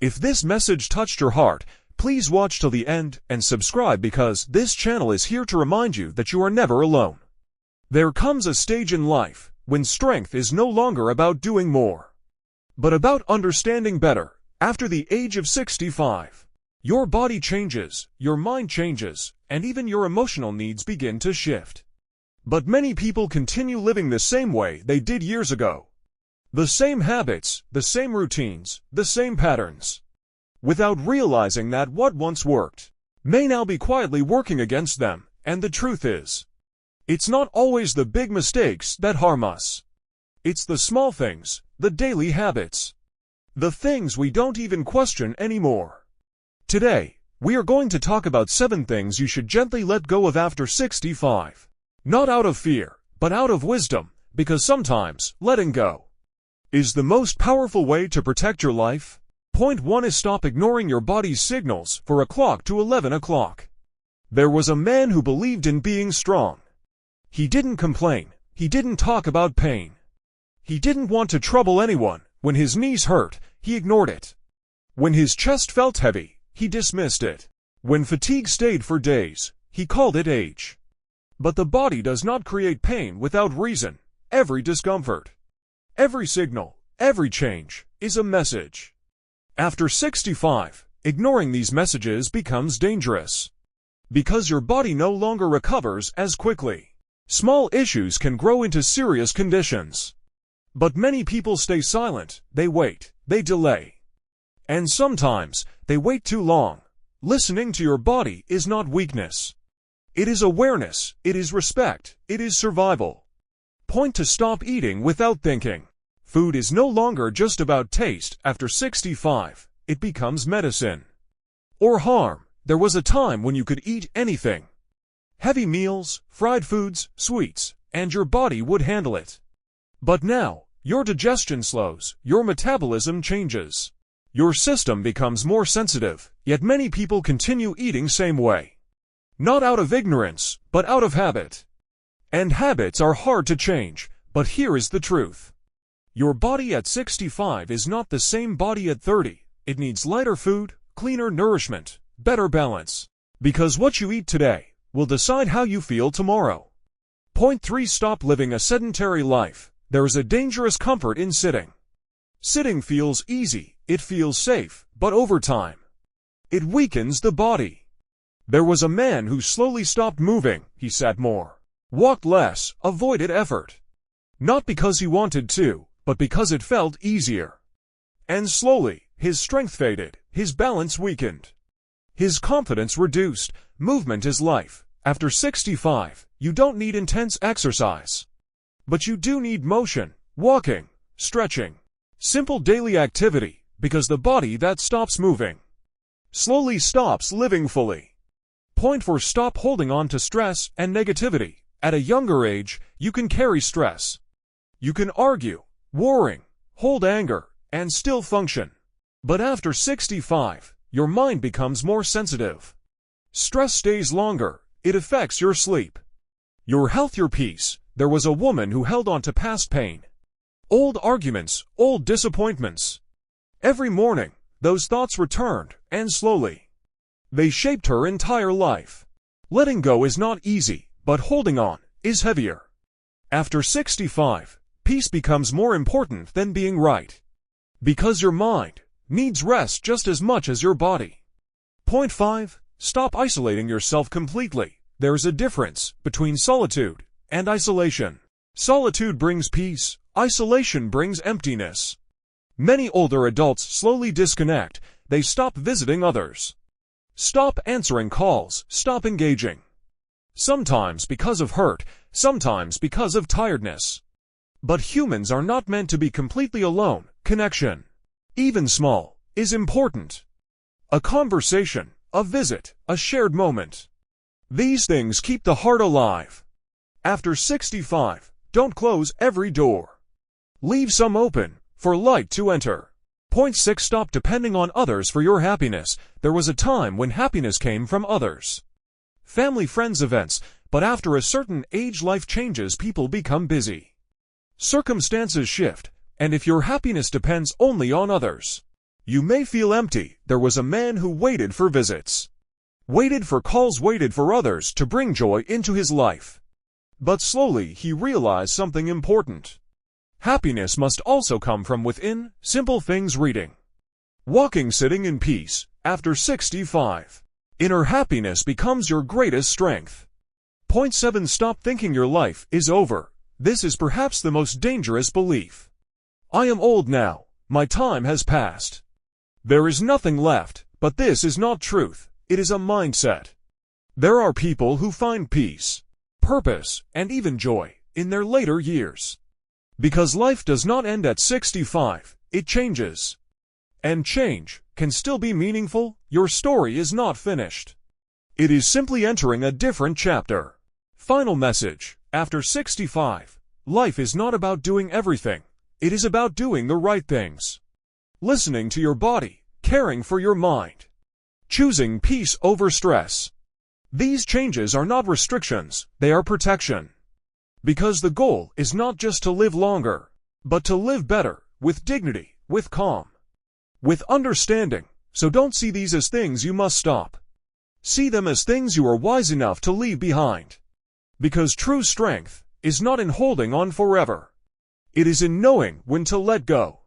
If this message touched your heart, please watch till the end and subscribe because this channel is here to remind you that you are never alone. There comes a stage in life when strength is no longer about doing more, but about understanding better. After the age of 65, your body changes, your mind changes, and even your emotional needs begin to shift. But many people continue living the same way they did years ago. The same habits, the same routines, the same patterns, without realizing that what once worked may now be quietly working against them. And the truth is, it's not always the big mistakes that harm us. It's the small things, the daily habits, the things we don't even question anymore. Today, we are going to talk about 7 things you should gently let go of after 65. Not out of fear, but out of wisdom, because sometimes letting go is the most powerful way to protect your life. Point 1 is stop ignoring your body's signals for a clock to 11 o'clock. There was a man who believed in being strong. He didn't complain. He didn't talk about pain. He didn't want to trouble anyone. When his knees hurt, he ignored it. When his chest felt heavy, he dismissed it. When fatigue stayed for days, he called it age. But the body does not create pain without reason. Every discomfort, every signal, every change is a message. After 65, ignoring these messages becomes dangerous because your body no longer recovers as quickly. Small issues can grow into serious conditions. But many people stay silent, they wait, they delay. And sometimes, they wait too long. Listening to your body is not weakness. It is awareness, it is respect, it is survival. Point to stop eating without thinking. Food is no longer just about taste. After 65, it becomes medicine or harm. There was a time when you could eat anything. Heavy meals, fried foods, sweets, and your body would handle it. But now, your digestion slows, your metabolism changes. Your system becomes more sensitive, yet many people continue eating same way. Not out of ignorance, but out of habit. And habits are hard to change, but here is the truth. Your body at 65 is not the same body at 30. It needs lighter food, cleaner nourishment, better balance. Because what you eat today will decide how you feel tomorrow. Point 3. Stop living a sedentary life. There is a dangerous comfort in sitting. Sitting feels easy, it feels safe, but over time, it weakens the body. There was a man who slowly stopped moving. He sat more, walked less, avoided effort. Not because he wanted to, but because it felt easier. And slowly, his strength faded, his balance weakened, his confidence reduced. Movement is life. After 65, you don't need intense exercise. But you do need motion, walking, stretching, simple daily activity, because the body that stops moving slowly stops living fully. Point 4. Stop holding on to stress and negativity. At a younger age, you can carry stress. You can argue, worrying, hold anger, and still function. But after 65, your mind becomes more sensitive. Stress stays longer. It affects your sleep, your health, your peace. There was a woman who held on to past pain, old arguments, old disappointments. Every morning, those thoughts returned, and slowly, they shaped her entire life. Letting go is not easy, but holding on is heavier. After 65, peace becomes more important than being right. Because your mind needs rest just as much as your body. Point 5. Stop isolating yourself completely. There is a difference between solitude and isolation. Solitude brings peace. Isolation brings emptiness. Many older adults slowly disconnect. They stop visiting others. Stop answering calls. Stop engaging. Sometimes because of hurt, sometimes because of tiredness. But humans are not meant to be completely alone. Connection, even small, is important. A conversation, a visit, a shared moment. These things keep the heart alive. After 65, don't close every door. Leave some open, for light to enter. Point 6. Stop depending on others for your happiness. There was a time when happiness came from others. Family, friends, events, but after a certain age life changes, people become busy. Circumstances shift, and if your happiness depends only on others, You may feel empty. There was a man who waited for visits, waited for calls, waited for others to bring joy into his life. But slowly he realized something important. Happiness must also come from within. Simple things: reading, walking, sitting in peace. After 65, inner happiness becomes your greatest strength. Point 7. Stop thinking your life is over. This is perhaps the most dangerous belief. I am old now. My time has passed. There is nothing left. But this is not truth. It is a mindset. There are people who find peace, purpose, and even joy in their later years. Because life does not end at 65, it changes. And change can still be meaningful. Your story is not finished. It is simply entering a different chapter. Final message. After 65, life is not about doing everything. It is about doing the right things. Listening to your body, caring for your mind, choosing peace over stress. These changes are not restrictions, they are protection. Because the goal is not just to live longer, but to live better, with dignity, with calm, with understanding. So don't see these as things you must stop. See them as things you are wise enough to leave behind. Because true strength is not in holding on forever. It is in knowing when to let go.